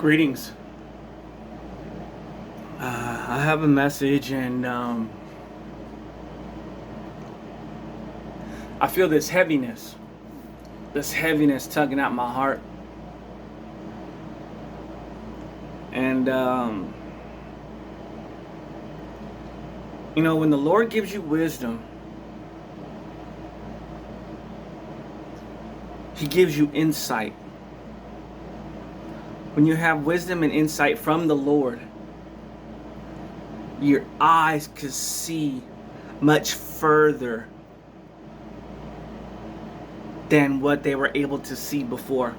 Greetings. I have a message, and I feel this heaviness tugging at my heart. And, when the Lord gives you wisdom, He gives you insight. When you have wisdom and insight from the Lord, your eyes could see much further than what they were able to see before.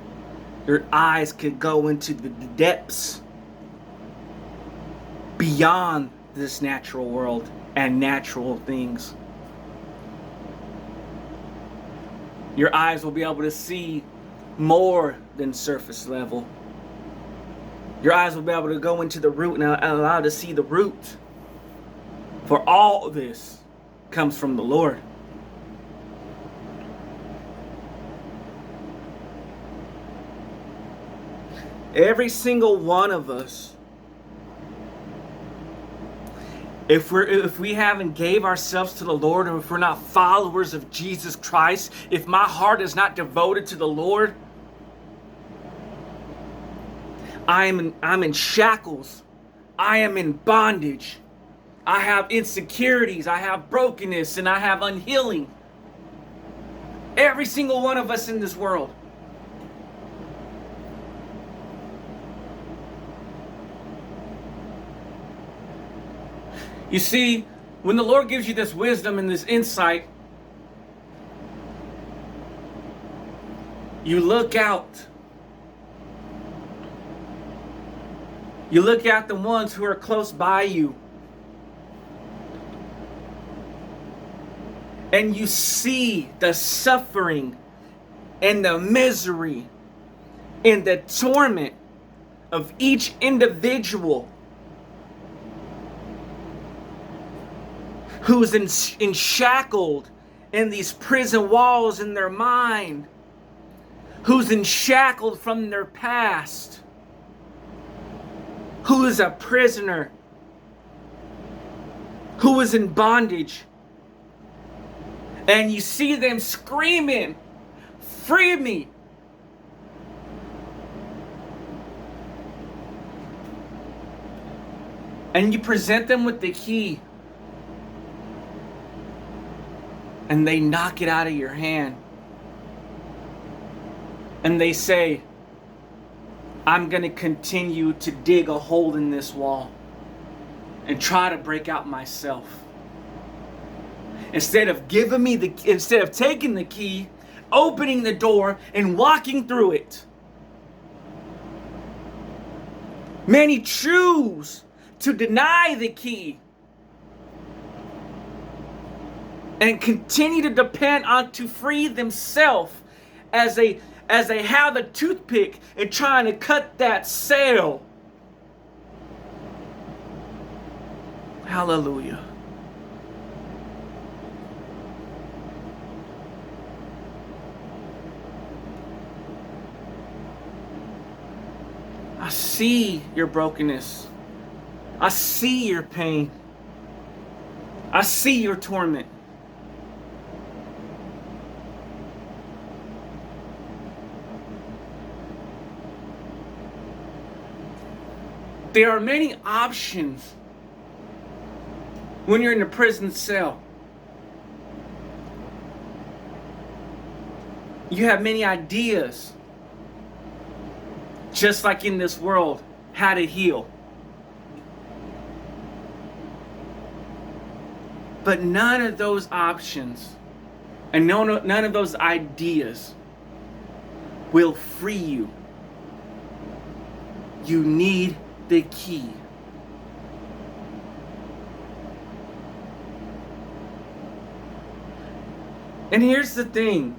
Your eyes could go into the depths beyond this natural world and natural things. Your eyes will be able to see more than surface level. Your eyes will be able to go into the root and allow to see the root. For all this comes from the Lord. Every single one of us, if we haven't gave ourselves to the Lord, or if we're not followers of Jesus Christ, if my heart is not devoted to the Lord, I'm in shackles. I am in bondage. I have insecurities. I have brokenness, and I have unhealing. Every single one of us in this world. You see, when the Lord gives you this wisdom and this insight, you look out. You look at the ones who are close by you. And you see the suffering and the misery and the torment of each individual who's enshackled in these prison walls in their mind, who's enshackled from their past, who is a prisoner, who is in bondage. And you see them screaming, "Free me!" And you present them with the key, and they knock it out of your hand. And they say, "I'm going to continue to dig a hole in this wall and try to break out myself." Instead of taking the key, opening the door, and walking through it. Many choose to deny the key and continue to depend on to free themselves as they have a toothpick and trying to cut that sail. Hallelujah. I see your brokenness. I see your pain. I see your torment. There are many options when you're in a prison cell. You have many ideas, just like in this world, how to heal. But none of those options and none of those ideas will free you. You need the key. And here's the thing.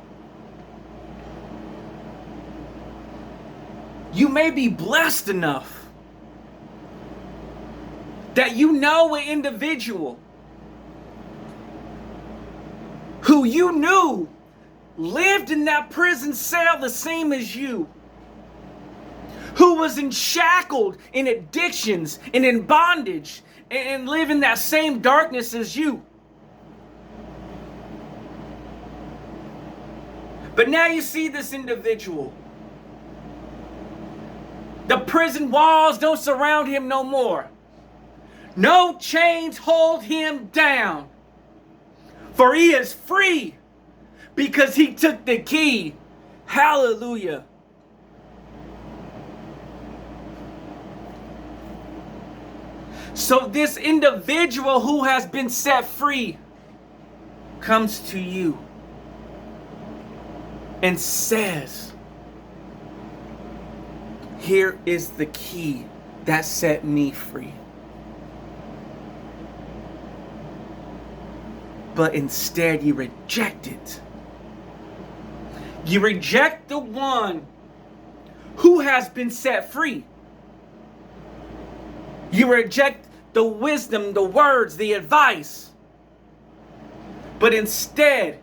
You may be blessed enough that you know an individual who you knew lived in that prison cell the same as you, who was shackled in addictions and in bondage and live in that same darkness as you. But now you see this individual. The prison walls don't surround him no more. No chains hold him down. For he is free because he took the key. Hallelujah. So this individual who has been set free comes to you and says, here is the key that set me free. But instead you reject it. You reject the one who has been set free. You reject the wisdom, the words, the advice. But instead,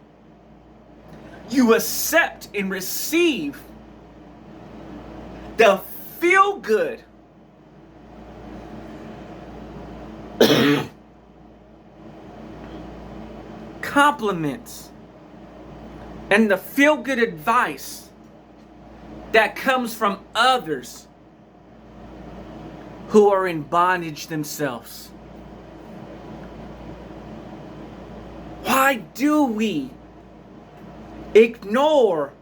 you accept and receive the feel-good compliments and the feel-good advice that comes from others who are in bondage themselves. Why do we ignore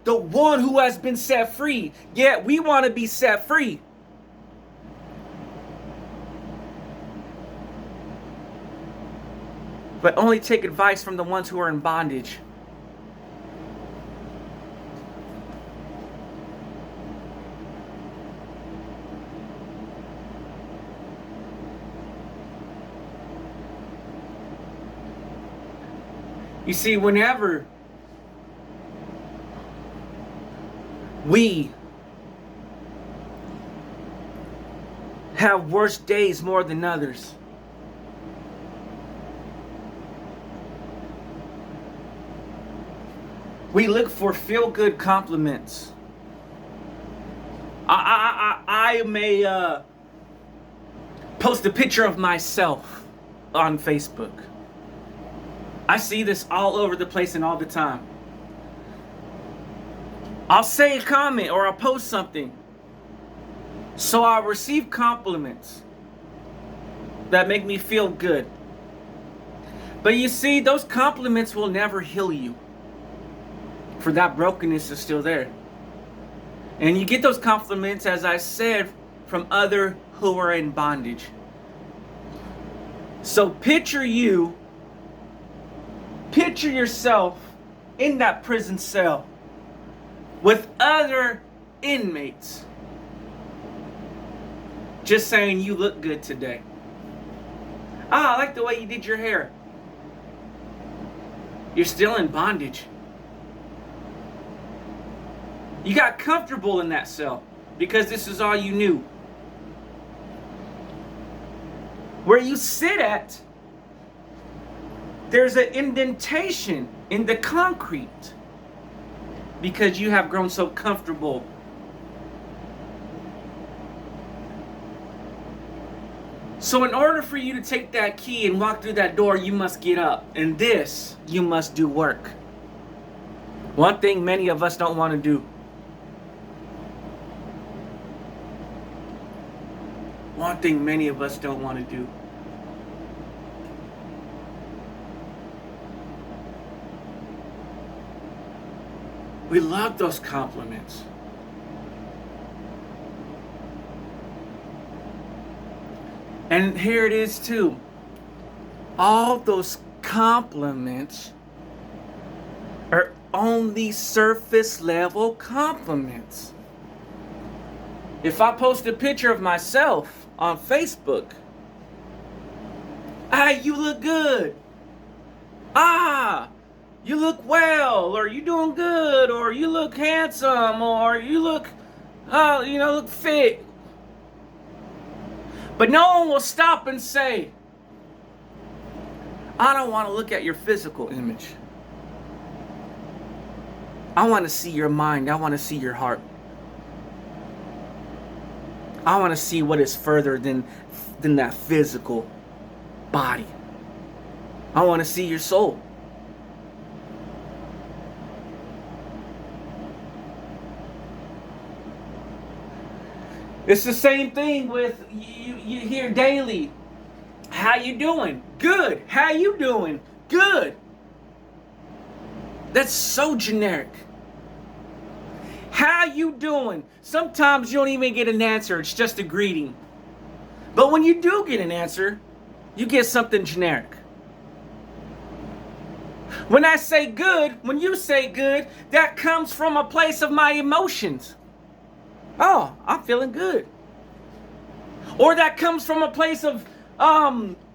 the one who has been set free, yet we want to be set free? But only take advice from the ones who are in bondage. You see, whenever we have worse days more than others, we look for feel-good compliments. I may post a picture of myself on Facebook. I see this all over the place and all the time. I'll say a comment or I'll post something, so I'll receive compliments that make me feel good. But you see, those compliments will never heal you, for that brokenness is still there. And you get those compliments, as I said, from others who are in bondage. So picture yourself in that prison cell with other inmates, just saying, you look good today. I like the way you did your hair. You're still in bondage. You got comfortable in that cell because this is all you knew. Where you sit at, there's an indentation in the concrete because you have grown so comfortable. So in order for you to take that key and walk through that door, you must get up. And this, you must do work. One thing many of us don't want to do. One thing many of us don't want to do. We love those compliments. And here it is too. All those compliments are only surface level compliments. If I post a picture of myself on Facebook, you look good. You look well, or you doing good, or you look handsome, or you look, look fit. But no one will stop and say, I don't want to look at your physical image. I want to see your mind. I want to see your heart. I want to see what is further than that physical body. I want to see your soul. It's the same thing with you hear daily. How you doing? Good. How you doing? Good. That's so generic. How you doing? Sometimes you don't even get an answer. It's just a greeting. But when you do get an answer, you get something generic. When I say good, when you say good, that comes from a place of my emotions. Oh, I'm feeling good. Or that comes from a place of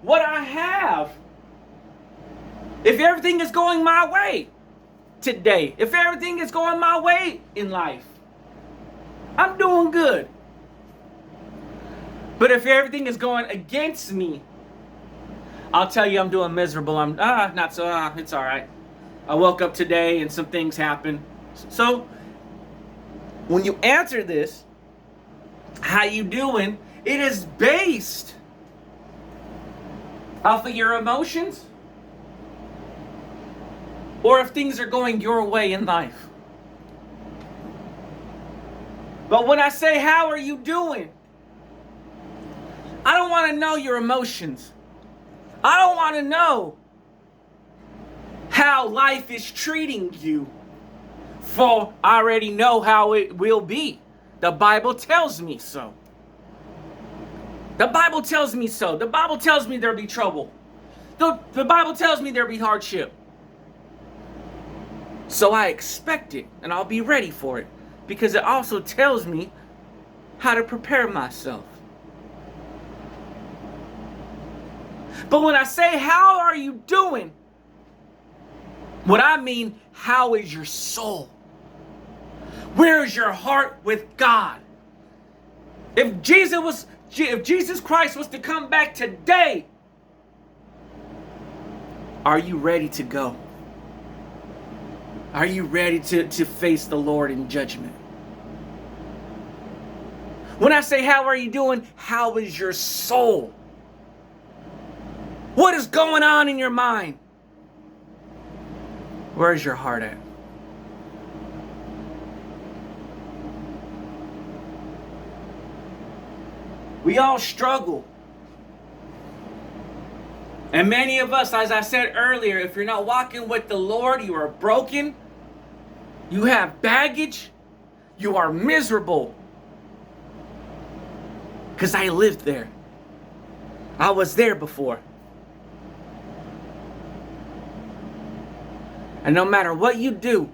what I have. If everything is going my way today, if everything is going my way in life, I'm doing good. But if everything is going against me, I'll tell you I'm doing miserable. I'm it's all right. I woke up today and some things happened. So when you answer this, how you doing, it is based off of your emotions, or if things are going your way in life. But when I say, how are you doing? I don't want to know your emotions. I don't want to know how life is treating you, for I already know how it will be. The Bible tells me so. The Bible tells me so. The Bible tells me there'll be trouble. The Bible tells me there'll be hardship. So I expect it, and I'll be ready for it, because it also tells me how to prepare myself. But when I say, how are you doing? What I mean, how is your soul? Where is your heart with God? If Jesus Christ was to come back today, are you ready to go? Are you ready to face the Lord in judgment? When I say, how are you doing? How is your soul? What is going on in your mind? Where is your heart at? We all struggle. And many of us, as I said earlier, if you're not walking with the Lord, you are broken. You have baggage. You are miserable. Because I lived there. I was there before. And no matter what you do,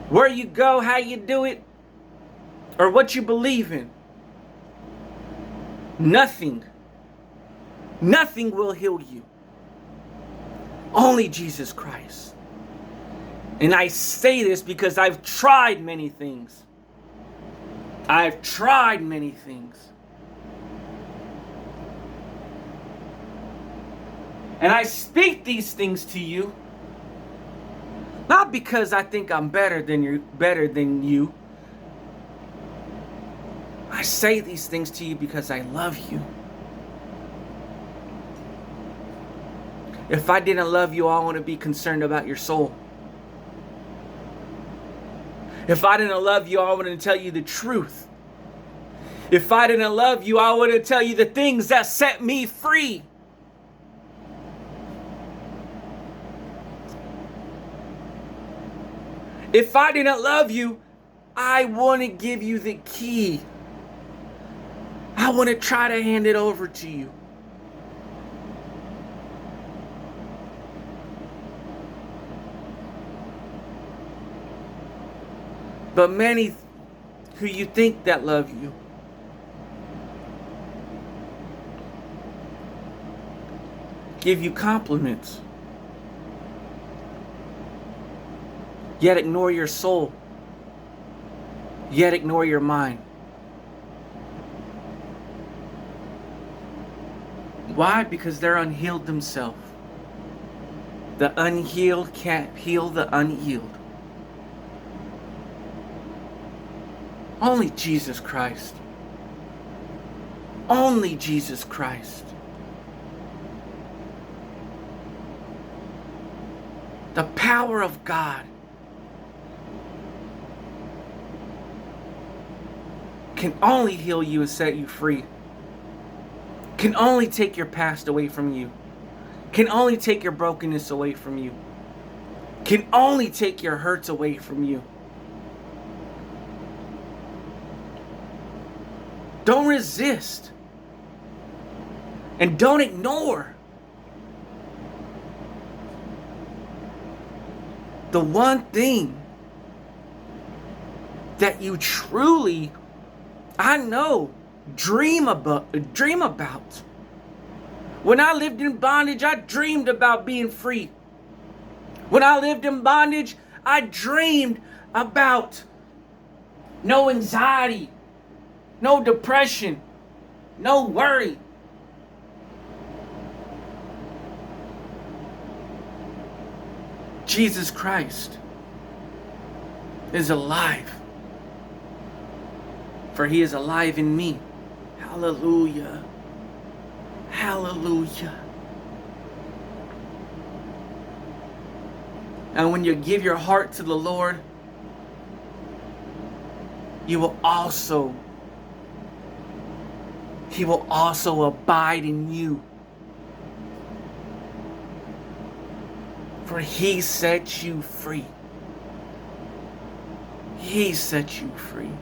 where you go, how you do it, or what you believe in, nothing will heal you. Only Jesus Christ. And I say this because I've tried many things. I've tried many things. And I speak these things to you, not because I think I'm better than you. I say these things to you because I love you. If I didn't love you, I want to be concerned about your soul. If I didn't love you, I wouldn't tell you the truth. If I didn't love you, I wouldn't tell you the things that set me free. If I didn't love you, I wouldn't give you the key. I wouldn't try to hand it over to you. But many who you think that love you give you compliments, yet ignore your soul, yet ignore your mind. Why? Because they're unhealed themselves. The unhealed can't heal the unhealed. Only Jesus Christ. Only Jesus Christ. The power of God can only heal you and set you free. Can only take your past away from you. Can only take your brokenness away from you. Can only take your hurts away from you. Don't resist. And don't ignore the one thing that you truly, I know, dream about. When I lived in bondage, I dreamed about being free. When I lived in bondage, I dreamed about no anxiety, no depression, no worry. Jesus Christ is alive, for he is alive in me. Hallelujah. Hallelujah. And when you give your heart to the Lord, He will also abide in you. For He set you free. He set you free.